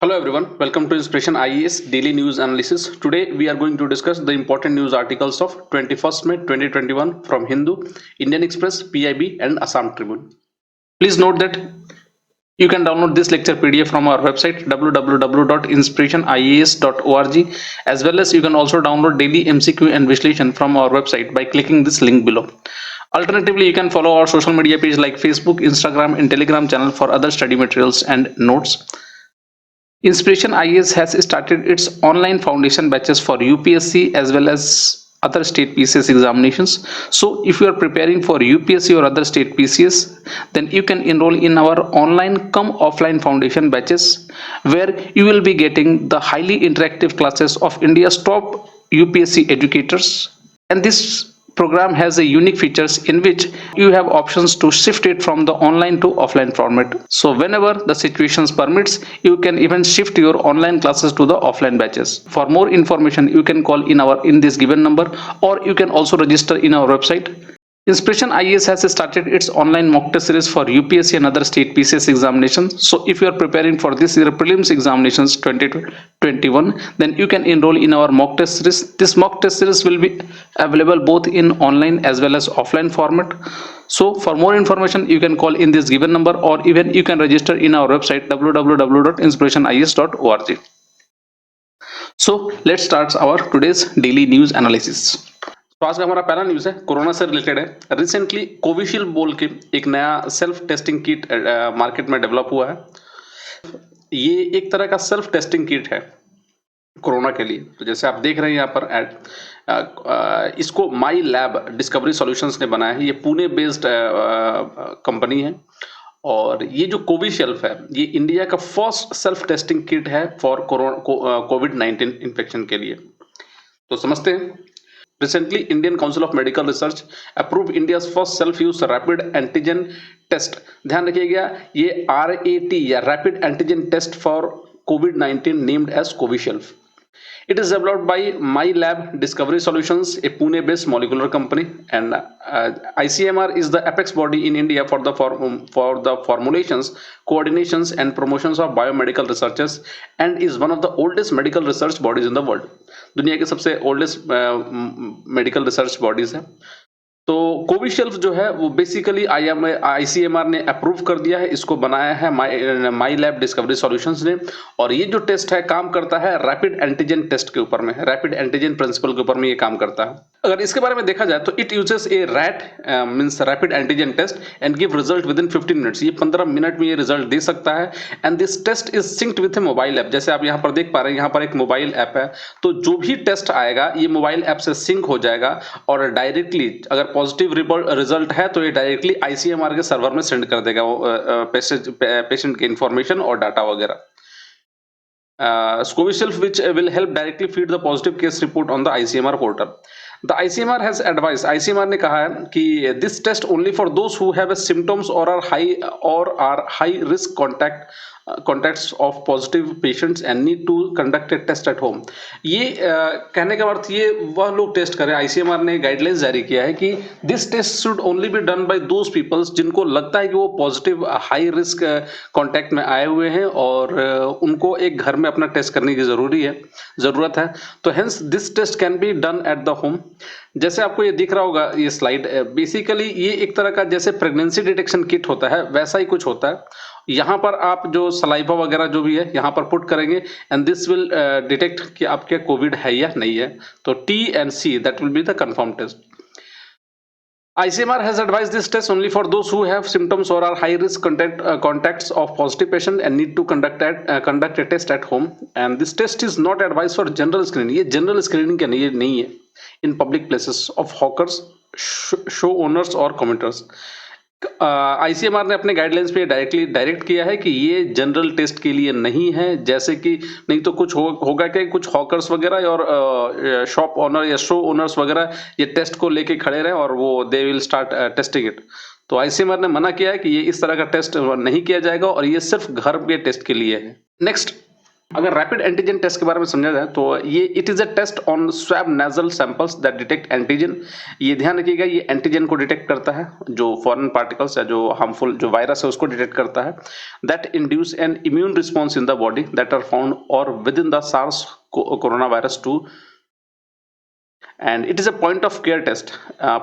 Hello everyone, welcome to Inspiration IAS Daily News Analysis. Today we are going to discuss the important news articles of 21st May 2021 from Hindu, Indian Express, PIB and Assam Tribune. Please note that you can download this lecture PDF from our website www.inspirationias.org, as well as you can also download daily MCQ and Vishleshan from our website by clicking this link below. Alternatively, you can follow our social media page like Facebook, Instagram and Telegram channel for other study materials and notes. Inspiration IAS has started its online foundation batches for UPSC as well as other state PCS examinations. So if you are preparing for UPSC or other state PCS, then you can enroll in our online come offline foundation batches, where you will be getting the highly interactive classes of India's top UPSC educators. And this program has a unique features in which you have options to shift it from the online to offline format. So whenever the situations permits, you can even shift your online classes to the offline batches. For more information, you can call in this given number, or you can also register in our website. Inspiration IAS has started its online mock test series for UPSC and other state PCS examinations. So if you are preparing for this year prelims examinations 2021, then you can enroll in our mock test series. This mock test series will be available both in online as well as offline format. So for more information, you can call in this given number, or even you can register in our website www.inspirationias.org. So let's start our today's daily news analysis. तो आज का हमारा पहला news है corona से related है। Recently Covishield बोल के एक नया सेल्फ टेस्टिंग किट मार्केट में डेवलप हुआ है। ये एक तरह का सेल्फ टेस्टिंग किट है कोरोना के लिए। तो जैसे आप देख रहे हैं यहाँ पर एड, इसको माई लैब डिस्कवरी सॉल्यूशंस ने बनाया है। ये पुणे बेस्ड कंपनी है, और ये जो कोविशेल्फ है ये इंडिया का फर्स्ट सेल्फ टेस्टिंग किट है फॉर कोविड-19 इन्फेक्शन के लिए। तो समझते हैं। Recently, Indian Council of Medical Research approved India's first self-use rapid antigen test. ध्यान रखिएगा, ये RAT या Rapid Antigen Test for COVID-19 named as Coviself. It is developed by My Lab Discovery Solutions, a Pune-based molecular company, and ICMR is the apex body in India for the formulations, coordinations, and promotions of biomedical researches, and is one of the oldest medical research bodies in the world. दुनिया के सबसे oldest medical research bodies है। तो कोविशेल्फ जो है वो basically ICMR ने approve कर दिया है, इसको बनाया है माई लैब डिस्कवरी सॉल्यूशंस ने। और ये जो टेस्ट है काम करता है रैपिड एंटीजन टेस्ट के ऊपर में, रैपिड एंटीजन प्रिंसिपल के ऊपर में ये काम करता है। अगर इसके बारे में देखा जाए तो it uses a RAT means rapid antigen test and give result within 15 minutes. ये 15 मिनट में ये रिजल्ट दे सकता है। And this test is synced with a mobile app. जैसे आप यहाँ पर देख पा रहे हैं, यहाँ पर एक मोबाइल ऐप है। तो जो भी टेस्ट आएगा ये मोबाइल ऐप से सिंक हो जाएगा, और डायरेक्टली अगर पॉजिटिव रिजल्ट है तो ये डायरेक्टली ICMR के सर्वर में सेंड कर देगा वो पेशेंट के इंफॉर्मेशन और डाटा वगैरह। Coviself which will help directly feed the positive case report on the ICMR portal. The ICMR has advised, ICMR ने कहा है कि this test only for those who have a symptoms or are high risk contacts of positive patients and need to conduct a test at home. ये कहने का अर्थ ये वह लोग टेस्ट करें। ICMR ने गाइडलाइंस जारी किया है कि this test should only be done by those people जिनको लगता है कि वो पॉजिटिव हाई रिस्क कॉन्टैक्ट में आए हुए हैं और उनको एक घर में अपना टेस्ट करने की जरूरत है। तो hence this test can be done at the home. जैसे आपको ये दिख रहा होगा ये स्लाइड, बेसिकली ये एक तरह का जैसे प्रेगनेंसी डिटेक्शन किट होता है वैसा ही कुछ होता है। यहाँ पर आप जो सलाइवा वगैरह जो भी है यहाँ पर पुट करेंगे एंड दिस विल डिटेक्ट कि आपके कोविड है या नहीं है। तो T and C that will be the confirmed test. ICMR has advised this test only for those who have symptoms or are high risk contacts of positive patient and need to conduct a test at home. And this test is not advised for general screening. ये general screening के लिए नहीं है in public places of hawkers, show owners और commenters. ICMR ने अपने guidelines पे direct किया है कि ये जनरल टेस्ट के लिए नहीं है। जैसे कि नहीं तो कुछ होगा कि कुछ हॉकर्स वगैरह और शॉप ओनर या शो ओनर्स वगैरह ये टेस्ट को लेके खड़े रहे और वो they will start testing it. तो ICMR ने मना किया है कि ये इस तरह का टेस्ट नहीं किया जाएगा और ये सिर्फ घर के टेस्ट के लिए है। नेक्स्ट, अगर रैपिड एंटीजन टेस्ट के बारे में समझा जाए तो ये it is a test on swab nasal samples that detect antigen. ये ध्यान रखिएगा, ये एंटीजन को डिटेक्ट करता है, जो फॉरेन पार्टिकल्स या जो हार्मफुल जो वायरस है उसको डिटेक्ट करता है, that induce an immune response in the body that are found or within the SARS corona virus 2, and it is a point of care test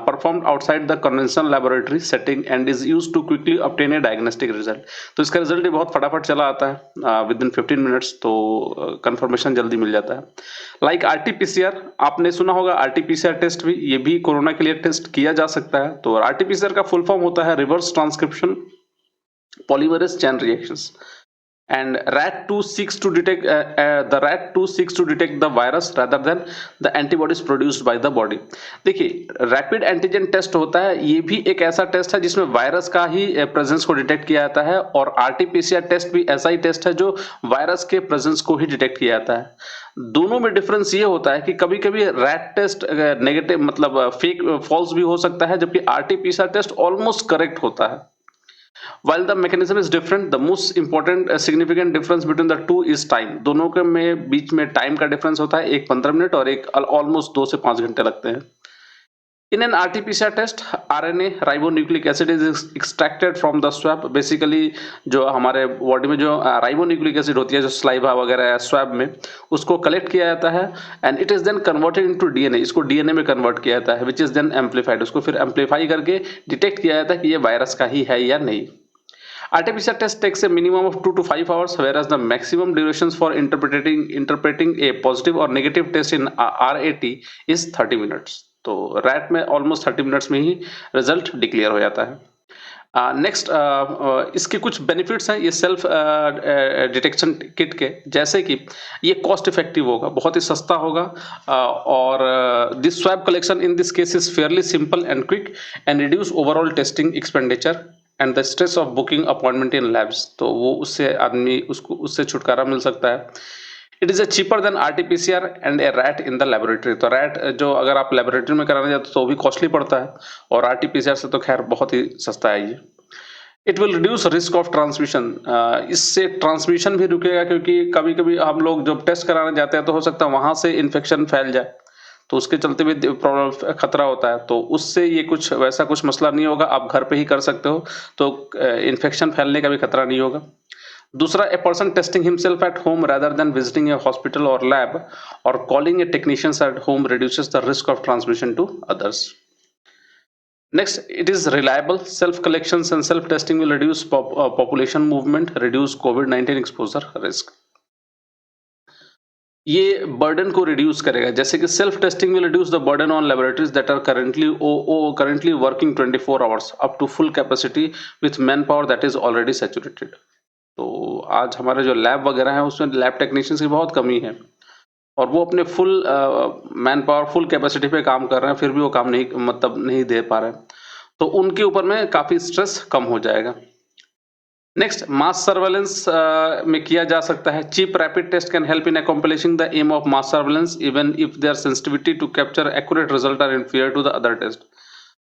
performed outside the conventional laboratory setting and is used to quickly obtain a diagnostic result। तो इसका result भी बहुत फटाफट चला आता है with in 15 minutes, तो confirmation जल्दी मिल जाता है। लाइक आरटीपीसीआर, आपने सुना होगा आरटीपीसीआर टेस्ट भी, ये भी कोरोना के लिए टेस्ट किया जा सकता है। तो आरटीपीसीआर का फुल फॉर्म होता है reverse transcription polymerase chain reactions, and rat2 seeks to detect the rat2 seeks to detect the virus rather than the antibodies produced by the body। देखिए रैपिड एंटीजन टेस्ट होता है, ये भी एक ऐसा टेस्ट है जिसमें वायरस का ही प्रेजेंस को डिटेक्ट किया जाता है, और आरटीपीसीआर टेस्ट भी ऐसा ही टेस्ट है जो वायरस के प्रेजेंस को ही डिटेक्ट किया जाता है। दोनों में डिफरेंस ये होता है कि कभी कभी रैट टेस्ट नेगेटिव मतलब फेक फॉल्स भी हो सकता है, जबकि आरटीपीसीआर टेस्ट ऑलमोस्ट करेक्ट होता है। While the mechanism is different, the most important significant difference between the two is time। दोनों के में बीच में टाइम का डिफरेंस होता है, एक 15 मिनट और एक ऑलमोस्ट 2 से 5 घंटे लगते हैं। In an RT-PCR test, RNA ribonucleic acid is extracted from the swab. Basically जो हमारे बॉडी में जो राइबोन्यूक्लिक एसिड होती है, जो स्लाइवा वगैरह है स्वैब में, उसको कलेक्ट किया जाता है and it is then converted into DNA. इसको डीएनए में कन्वर्ट किया जाता है, विच इज देन एम्पलीफाइड। उसको फिर एम्पलीफाई करके डिटेक्ट किया जाता है कि ये वायरस का ही है या नहीं। RT-PCR test takes a minimum of 2 to 5 hours, whereas the maximum durations for interpreting a positive or negative test in RAT is 30 minutes। तो रैट में ऑलमोस्ट 30 मिनट्स में ही रिजल्ट डिक्लेयर हो जाता है। नेक्स्ट इसके कुछ बेनिफिट्स हैं ये सेल्फ डिटेक्शन किट के, जैसे कि ये कॉस्ट इफेक्टिव होगा, बहुत ही सस्ता होगा, और this swab collection in this case is fairly simple and quick and reduce overall testing expenditure and the stress of booking appointment in labs. तो वो उससे आदमी उसको उससे छुटकारा मिल सकता है। It is a cheaper than RTPCR and A rat in the laboratory. तो रैट जो अगर आप लेबोरेटरी में कराने जाते तो भी कॉस्टली पड़ता है, और आरटीपीसीआर से तो खैर बहुत ही सस्ता है ये। It will reduce risk of transmission. इससे ट्रांसमिशन भी रुकेगा, क्योंकि कभी कभी हम लोग जब टेस्ट कराने जाते हैं तो हो सकता है वहां से इन्फेक्शन फैल जाए, तो उसके चलते भी प्रॉब्लम खतरा होता है। तो उससे ये कुछ वैसा कुछ मसला नहीं होगा, आप घर पे ही कर सकते हो, तो इन्फेक्शन फैलने का भी खतरा नहीं होगा। दूसरा, a person testing himself at home rather than visiting a hospital or lab or calling a technician at home reduces the risk of transmission to others। Next, it is reliable. Self collections and self testing will reduce population movement, reduce COVID-19 exposure risk। ये burden को reduce करेगा, जैसे कि self testing will reduce the burden on laboratories that are currently working 24 hours up to full capacity with manpower that is already saturated. तो आज हमारे जो lab वगैरह है उसमें लैब टेक्नीशियंस की बहुत कमी है, और वो अपने full man power full capacity पे काम कर रहे हैं, फिर भी वो काम नहीं दे पा रहे हैं, तो उनके ऊपर में काफी स्ट्रेस कम हो जाएगा। नेक्स्ट, मास सर्वेलेंस में किया जा सकता है। Cheap rapid test can help in accomplishing the aim of mass surveillance even if their sensitivity to capture accurate result are inferior to the other test.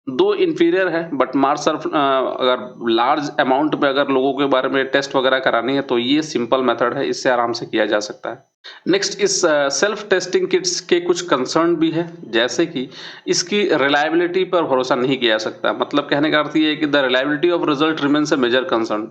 Though inferior है, but mass अगर large amount में अगर लोगों के बारे में test वगैरह करानी है तो ये सिंपल मेथड है, इससे आराम से किया जा सकता है। नेक्स्ट, इस सेल्फ टेस्टिंग किट्स के कुछ कंसर्न भी है, जैसे कि इसकी रिलायबिलिटी पर भरोसा नहीं किया जा सकता। मतलब कहने का अर्थ ये है कि the reliability of result remains a major concern.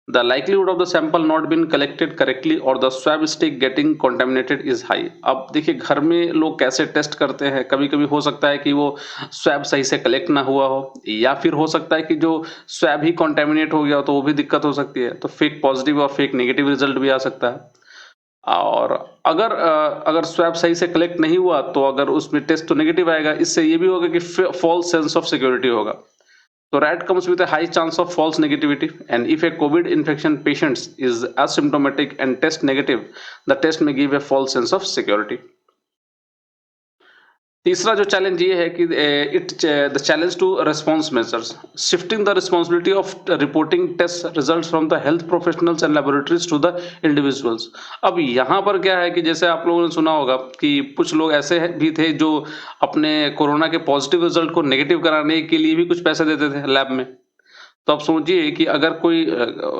The likelihood of the sample not been collected correctly or the swab stick getting contaminated is high। अब देखिए घर में लोग कैसे टेस्ट करते हैं, कभी कभी हो सकता है कि वो स्वैब सही से कलेक्ट ना हुआ हो, या फिर हो सकता है कि जो स्वैब ही कॉन्टेमिनेट हो गया हो, तो वो भी दिक्कत हो सकती है। तो फेक पॉजिटिव और फेक नेगेटिव रिजल्ट भी आ सकता है। और अगर स्वैब सही से कलेक्ट नहीं हुआ तो अगर उसमें टेस्ट तो नेगेटिव आएगा, इससे ये भी होगा कि फॉल्स सेंस ऑफ सिक्योरिटी होगा। So rat comes with a high chance of false negativity, and if a COVID infection patient is asymptomatic and test negative, the test may give a false sense of security। तीसरा जो challenge ये है कि the challenge to response measures, shifting the responsibility of reporting test results from the health professionals and laboratories to the individuals. अब यहाँ पर क्या है कि जैसे आप लोगों ने सुना होगा कि कुछ लोग ऐसे भी थे जो अपने कोरोना के पॉजिटिव रिजल्ट को नेगेटिव कराने के लिए भी कुछ पैसे देते थे लैब में। तो आप सोचिए कि अगर कोई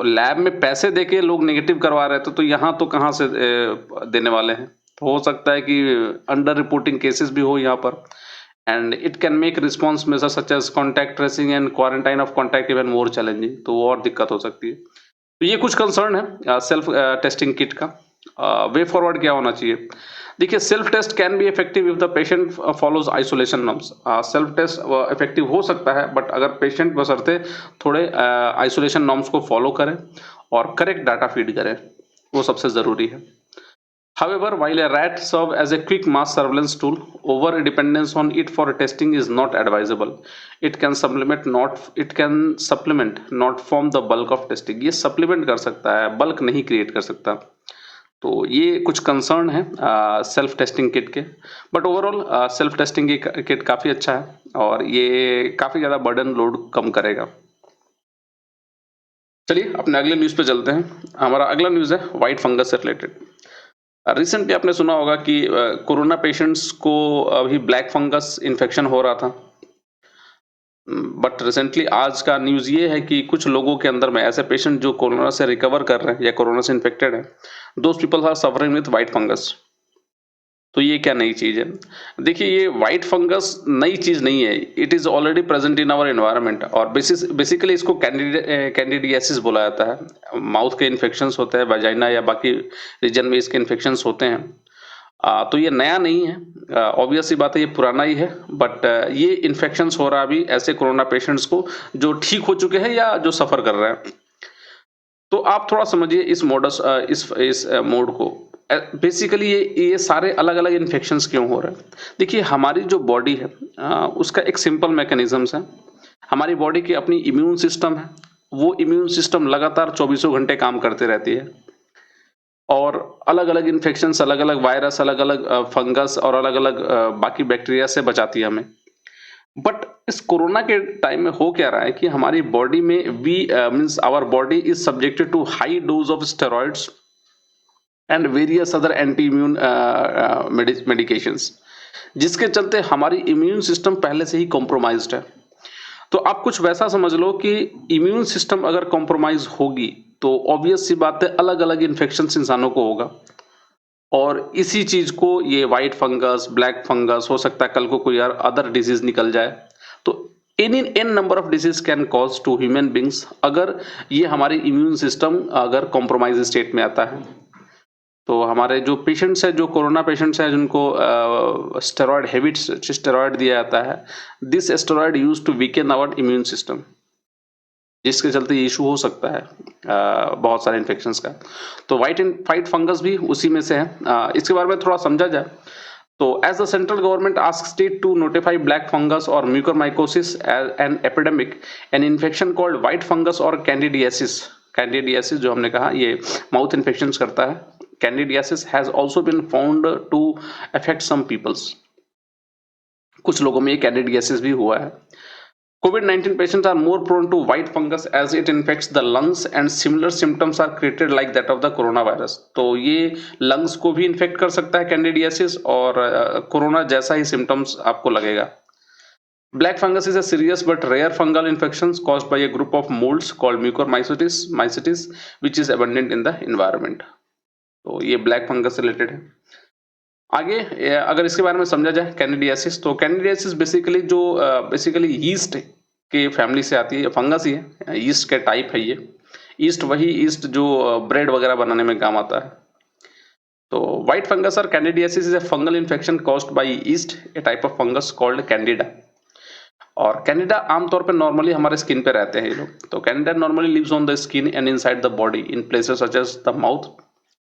लैब में पैसे देके लोग नेगेटिव करवा रहे थे तो यहाँ तो कहाँ से देने वाले हैं। तो हो सकता है कि अंडर रिपोर्टिंग केसेस भी हो यहाँ पर, and it can make response measure such as contact tracing and quarantine of contact even more challenging. तो वो और दिक्कत हो सकती है। तो ये कुछ कंसर्न है सेल्फ टेस्टिंग किट का। वे फॉरवर्ड क्या होना चाहिए? देखिए, self test can be effective if the patient follows isolation norms. Self test effective हो सकता है, बट अगर पेशेंट बशर्ते थोड़े आइसोलेशन नॉर्म्स को फॉलो करें और करेक्ट डाटा फीड करें, वो सबसे जरूरी है। However, while a rat serve as a quick mass surveillance tool, over dependence on it for testing is not advisable. It can supplement, not form the bulk of testing. ये supplement कर सकता है, bulk नहीं create कर सकता। तो ये कुछ कंसर्न है सेल्फ टेस्टिंग किट के, but overall self testing kit काफी अच्छा है और ये काफी ज्यादा बर्डन लोड कम करेगा। चलिए अपने अगले न्यूज पे चलते हैं। हमारा अगला न्यूज है व्हाइट फंगस से रिलेटेड। रिसेंटली आपने सुना होगा कि कोरोना पेशेंट्स को अभी ब्लैक फंगस इन्फेक्शन हो रहा था, बट रिसेंटली आज का न्यूज ये है कि कुछ लोगों के अंदर में ऐसे पेशेंट जो कोरोना से रिकवर कर रहे हैं या कोरोना से इन्फेक्टेड है, those people are suffering with white fungus. तो ये क्या नई चीज है? देखिए, ये व्हाइट फंगस नई चीज नहीं है, it is already present in our environment और बेसिकली इसको कैंडिडियासिस बोला जाता है। माउथ के इन्फेक्शंस होते हैं, वेजाइना या बाकी रीजन में इसके इन्फेक्शंस होते हैं। तो ये नया नहीं है, ऑब्वियस सी बात है, ये पुराना ही है, बट ये इन्फेक्शंस हो रहा है अभी ऐसे कोरोना पेशेंट्स को जो ठीक हो चुके हैं या जो सफर कर रहे हैं। तो आप थोड़ा समझिए इस इस मोड को। बेसिकली ये सारे अलग अलग इन्फेक्शंस क्यों हो रहे हैं? देखिए, हमारी जो बॉडी है उसका एक सिंपल मैकेनिज्म्स है। हमारी बॉडी की अपनी इम्यून सिस्टम है, वो इम्यून सिस्टम लगातार 24 घंटे काम करते रहती है और अलग अलग इन्फेक्शंस, अलग अलग वायरस, अलग अलग फंगस और अलग अलग बाकी बैक्टीरिया से बचाती है हमें। बट इस कोरोना के टाइम में हो क्या रहा है कि हमारी बॉडी में means our body is subjected to high dose of steroids and various other anti immune medications, जिसके चलते हमारी इम्यून सिस्टम पहले से ही कॉम्प्रोमाइज्ड है। तो आप कुछ वैसा समझ लो कि इम्यून सिस्टम अगर कॉम्प्रोमाइज होगी तो ऑब्वियस सी बात है अलग अलग इन्फेक्शंस इंसानों को होगा, और इसी चीज को ये व्हाइट फंगस, ब्लैक फंगस, हो सकता है कल को कोई अदर डिजीज निकल जाए। तो an number of disease can cause to human beings अगर ये हमारी इम्यून सिस्टम अगर कॉम्प्रोमाइज स्टेट में आता है। तो हमारे जो पेशेंट्स है, जो कोरोना पेशेंट्स हैं, जिनको स्टेरॉयड हेवी स्टेरॉयड दिया जाता है, this steroid use to weaken our immune system, जिसके चलते ये इशू हो सकता है बहुत सारे इन्फेक्शंस का। तो व्हाइट फंगस भी उसी में से है। इसके बारे में थोड़ा समझा जाए तो as the central government ask state to notify black fungus or mucormycosis as an epidemic, an infection called white fungus or candidiasis जो हमने कहा ये माउथ इन्फेक्शन करता है। Candidiasis has also been found to affect some peoples, कुछ लोगों में ये कैंडिडियासिस भी हुआ है। COVID-19 patients are more prone to white fungus as it infects the lungs and similar symptoms are created like that of the coronavirus। तो ये lungs को भी इन्फेक्ट कर सकता है कैंडिडियासिस और कोरोना जैसा ही सिम्टम्स आपको लगेगा। Black fungus is a serious but rare fungal infection caused by a group of molds called mucormycosis which is abundant in the environment। तो ये ब्लैक फंगस से रिलेटेड है। आगे अगर इसके बारे में समझा जाए कैंडिडियासिस, तो कैंडिडियासिस बेसिकली यीस्ट के फैमिली से आती है, फंगस ही है, यीस्ट के टाइप है ये। वही यीस्ट जो ब्रेड वगैरह बनाने में काम आता है। तो white fungus or candidiasis is a fungal infection caused by yeast, A type of fungus called Candida. और कैंडिडा आमतौर पे नॉर्मली हमारे स्किन पे रहते हैं ये लोग। तो candida normally lives on the skin and inside the body in places such as the mouth,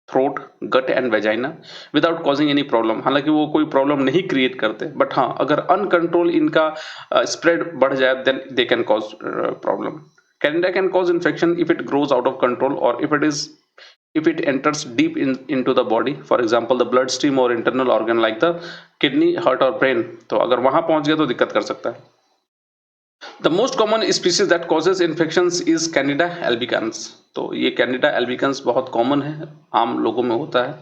throat, gut and vagina without causing any problem. हालांकि वो कोई प्रॉब्लम नहीं क्रिएट करते, बट हाँ अगर अनकंट्रोल इनका स्प्रेड बढ़ जाए then they can cause problem. Candida can cause infection if it grows out of control और if it enters deep into the body, for example the blood stream or internal organ like the kidney, heart और brain। तो अगर वहां पहुंच गया तो दिक्कत कर सकता है। The most common species that causes infections is Candida albicans। तो ये Candida albicans बहुत कॉमन है, आम लोगों में होता है।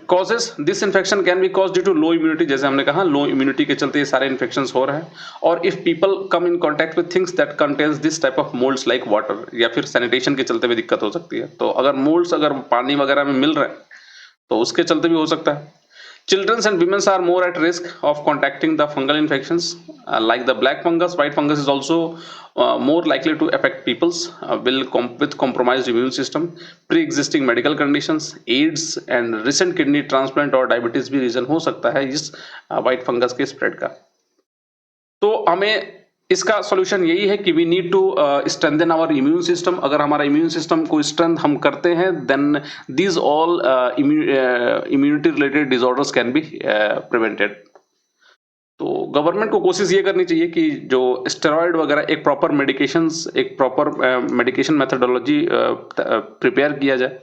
Causes this infection can be cause due to low immunity, जैसे हमने कहा लो इम्यूनिटी के चलते ये सारे इन्फेक्शंस हो रहे हैं, और if people come in contact with things that contains this type of moulds like water, या फिर सैनिटेशन के चलते भी दिक्कत हो सकती है। तो अगर मोल्ड्स अगर पानी वगैरह में मिल रहे हैं तो उसके चलते भी हो सकता है। Children and women are more at risk of contacting the fungal infections, like the black fungus. White fungus is also more likely to affect people's with compromised immune system, pre-existing medical conditions, AIDS and recent kidney transplant और diabetes भी reason हो सकता है इस white fungus के spread का। तो हमें इसका सॉल्यूशन यही है कि we need to strengthen our immune system. अगर हमारा इम्यून सिस्टम को स्ट्रेंथ हम करते हैं then these all immunity related disorders can be prevented. तो गवर्नमेंट को कोशिश ये करनी चाहिए कि जो स्टेरॉइड वगैरह एक प्रॉपर मेडिकेशन मेथोडोलॉजी प्रिपेयर किया जाए,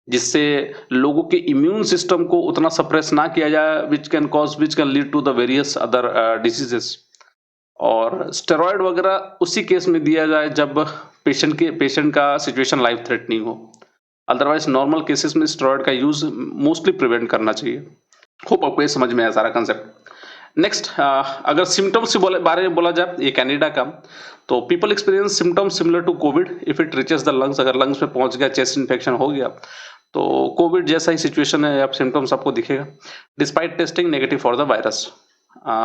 जिससे लोगों के इम्यून सिस्टम को उतना सप्रेस ना किया जाए which can lead to the various other diseases. और स्टेरॉइड वगैरह उसी केस में दिया जाए जब पेशेंट का सिचुएशन लाइफ थ्रेटनिंग हो, अदरवाइज नॉर्मल केसेस में स्टेरॉइड का यूज मोस्टली प्रिवेंट करना चाहिए। होप आपको ये समझ में आया सारा कंसेप्ट। नेक्स्ट, अगर सिम्टम्स के बारे में बोला जाए, ये कैनेडा का, तो people experience symptoms similar to covid if it reaches the lungs. अगर लंग्स में पहुंच गया, चेस्ट इन्फेक्शन हो गया, तो कोविड जैसा ही सिचुएशन है, आप सिम्टम्स आपको दिखेगा despite testing negative for the virus.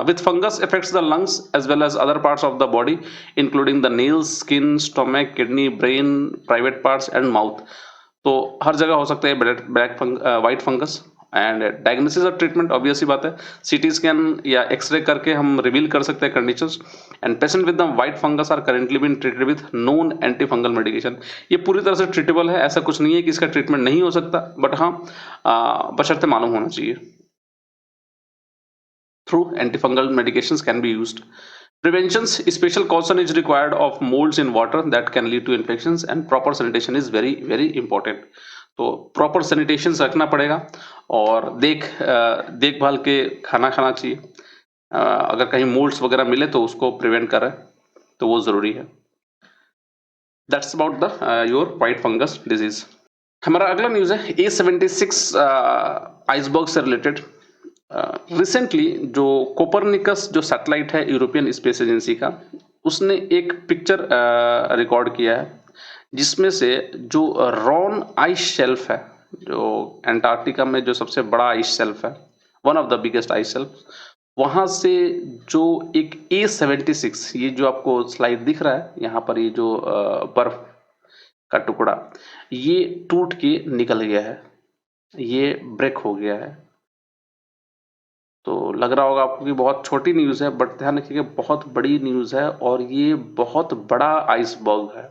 With fungus affects the lungs as well as other parts of the body, including the nails, skin, stomach, kidney, brain, private parts and mouth. तो हर जगह हो सकता है white fungus। And diagnosis और treatment obvious ही बात है, CT scan या x ray करके हम रिवील कर सकते हैं conditions. And patient with the white fungus are currently been treated with known anti fungal medication. ये पूरी तरह से ट्रीटेबल है, ऐसा कुछ नहीं है कि इसका ट्रीटमेंट नहीं हो सकता, बट हाँ बशर्ते मालूम होना चाहिए। Through antifungal medications can be used. Preventions, special caution is required of molds in water that can lead to infections, and proper sanitation is very important. तो proper sanitation रखना पड़ेगा और देखभाल के खाना खाना चाहिए। अगर कहीं मोल्ड्स वगैरह मिले तो उसको प्रिवेंट करें, तो वो जरूरी है। That's about the your white fungus disease। हमारा अगला न्यूज है A76 आइसबर्ग से रिलेटेड। रिसेंटली जो कोपरनिकस जो सैटेलाइट है यूरोपियन स्पेस एजेंसी का, उसने एक पिक्चर रिकॉर्ड किया है जिसमें से जो रॉन आइस शेल्फ है, जो अंटार्कटिका में जो सबसे बड़ा आइस शेल्फ है, one of the biggest ice shelf, वहां से जो एक A76, ये जो आपको स्लाइड दिख रहा है यहाँ पर, ये जो बर्फ का टुकड़ा, ये टूट के निकल गया है, ये ब्रेक हो गया है। तो लग रहा होगा आपको कि बहुत छोटी न्यूज़ है, बट ध्यान रखिएगा बहुत बड़ी न्यूज़ है, और ये बहुत बड़ा आइसबर्ग है।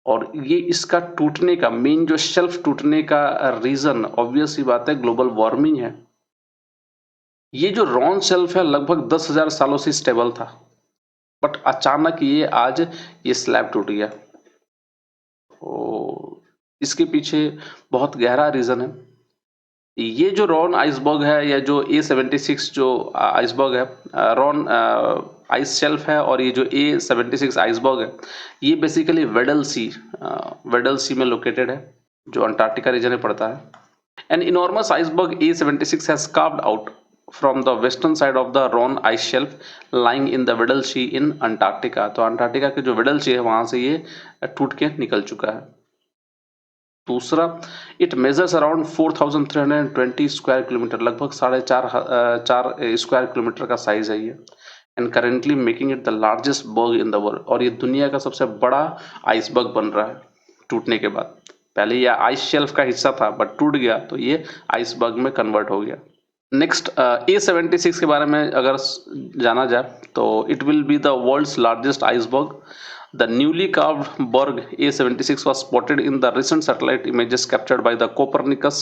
और ये इसका टूटने का मेन जो शेल्फ टूटने का रीजन ऑब्वियस ही बात है ग्लोबल वार्मिंग है। ये जो रॉन शेल्फ है लगभग 10,000 सालों से स्टेबल था, बट अचानक ये आज ये स्लैब टूट गया। तो इसके पीछे बहुत गहरा रीजन है। ये जो रॉन आइसबर्ग है, या जो A76 जो आइसबर्ग है, रॉन आइस शेल्फ है, और ये जो A76 आइसबर्ग है, ये बेसिकली वेडल सी में लोकेटेड है, जो अंटार्कटिका रीजन में पड़ता है। An enormous iceberg A76 has carved out from the western side of the Ronne ice shelf lying in the Weddell sea in Antarctica. तो अंटार्कटिका के जो वेडल सी है वहां से ये टूट के निकल चुका है। दूसरा, it measures around 4320 square kilometre, लगभग 4.5 स्क्वायर किलोमीटर का साइज है ये, and currently making it the largest berg in the world. और ये दुनिया का सबसे बड़ा आइसबर्ग बन रहा है टूटने के बाद। पहले ये आइस शेल्फ का हिस्सा था, बट टूट गया तो ये आइसबर्ग में कन्वर्ट हो गया। नेक्स्ट, A76 के बारे में अगर जाना जाए तो it will be the world's largest iceberg. The newly carved berg A76 was spotted in the recent satellite images captured by the Copernicus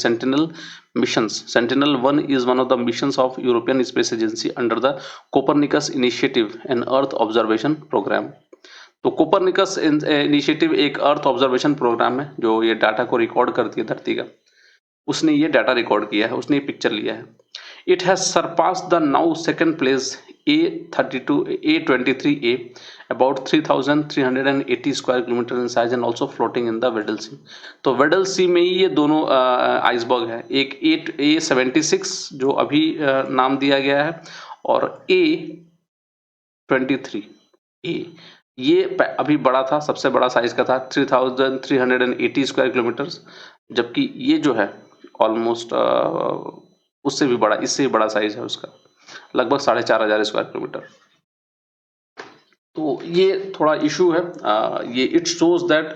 Sentinel missions. Sentinel-1 is one of the missions of European Space Agency under the Copernicus Initiative, an Earth observation program. तो Copernicus initiative एक earth observation programme है जो ये data को record करती है धरती का। उसने ये डाटा रिकॉर्ड किया है, उसने ये पिक्चर लिया है। It has surpassed the now second place A23A, about 3,380 square kilometre in size and also floating in the Weddell sea. तो वेडल सी में ही ये दोनों आइसबर्ग है, एक A76 जो अभी नाम दिया गया है, और A23A ये अभी बड़ा था, सबसे बड़ा साइज का था 3,380 स्क्वायर किलोमीटर, जबकि ये जो है ऑलमोस्ट उससे भी बड़ा, इससे भी बड़ा साइज है उसका, लगभग 4,500 स्क्वायर किलोमीटर। तो ये थोड़ा इशू है, ये इट शोज दैट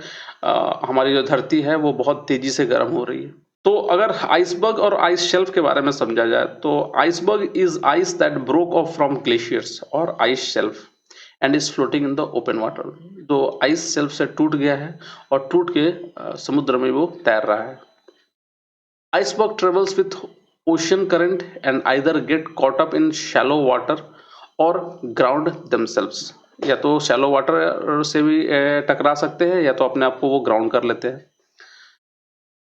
हमारी जो धरती है वो बहुत तेजी से गर्म हो रही है। तो अगर आइसबर्ग और आइस शेल्फ के बारे में समझा जाए तो iceberg is ice that broke off from glaciers or ice shelf and is floating in the open water. तो आइस शेल्फ से टूट गया है और टूट के समुद्र में वो तैर रहा है। Iceberg travels with ocean current and either get caught up in shallow water or ground themselves। या तो shallow water से भी टकरा सकते हैं या तो अपने आप को वो ग्राउंड कर लेते हैं।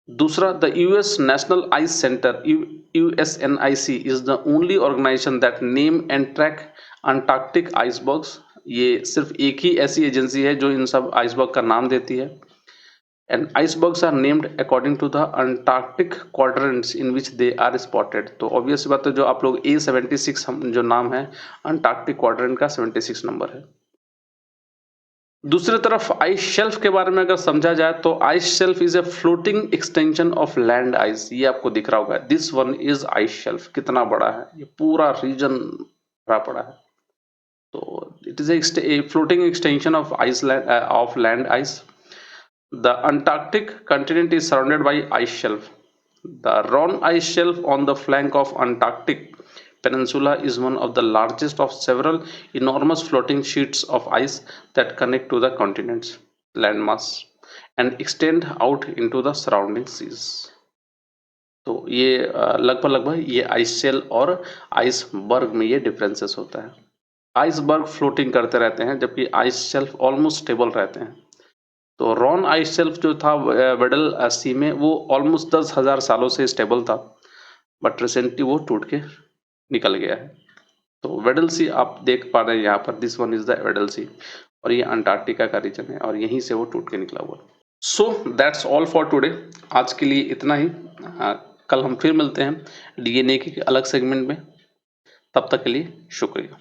दूसरा, the US national ice centre USNIC is the only organisation that name and track Antarctic icebergs. ये सिर्फ एक ही ऐसी एजेंसी है जो इन सब आइसबर्ग का नाम देती है। And icebergs are named according to the Antarctic quadrants in which they are spotted। तो ऑब्वियस बात है, जो आप लोग A76 जो नाम है अंटार्कटिक क्वाड्रेंट का 76 नंबर है। दूसरी तरफ आइस शेल्फ के बारे में अगर समझा जाए तो ice shelf is a floating extension of land ice. ये आपको दिख रहा होगा, this one is ice shelf. कितना बड़ा है ये, पूरा रीजन भरा पड़ा है। तो it is a floating extension of ice land of land ice. The Antarctic continent is surrounded by ice shelf. The Ron ice shelf on the flank of Antarctic peninsula is one of the largest of several enormous floating sheets of ice that connect to the continent's landmass and extend out into the surrounding seas। तो ये लगभग ये ice shell और iceberg में ये differences होता है। Iceberg floating करते रहते हैं जबकि आइस शेल्फ ऑलमोस्ट स्टेबल रहते हैं। तो रॉन आइस शेल्फ जो था वेडल सी में, वो ऑलमोस्ट 10,000 सालों से स्टेबल था, बट रिसेंटली वो टूट के निकल गया है। तो वेडल सी आप देख पा रहे हैं यहाँ पर, this one is the Weddell सी, और ये अंटार्कटिका का रीजन है और यहीं से वो टूट के निकला हुआ। So that's all for today. आज के लिए इतना ही। कल हम फिर मिलते हैं DNA के अलग सेगमेंट में। तब तक के लिए शुक्रिया।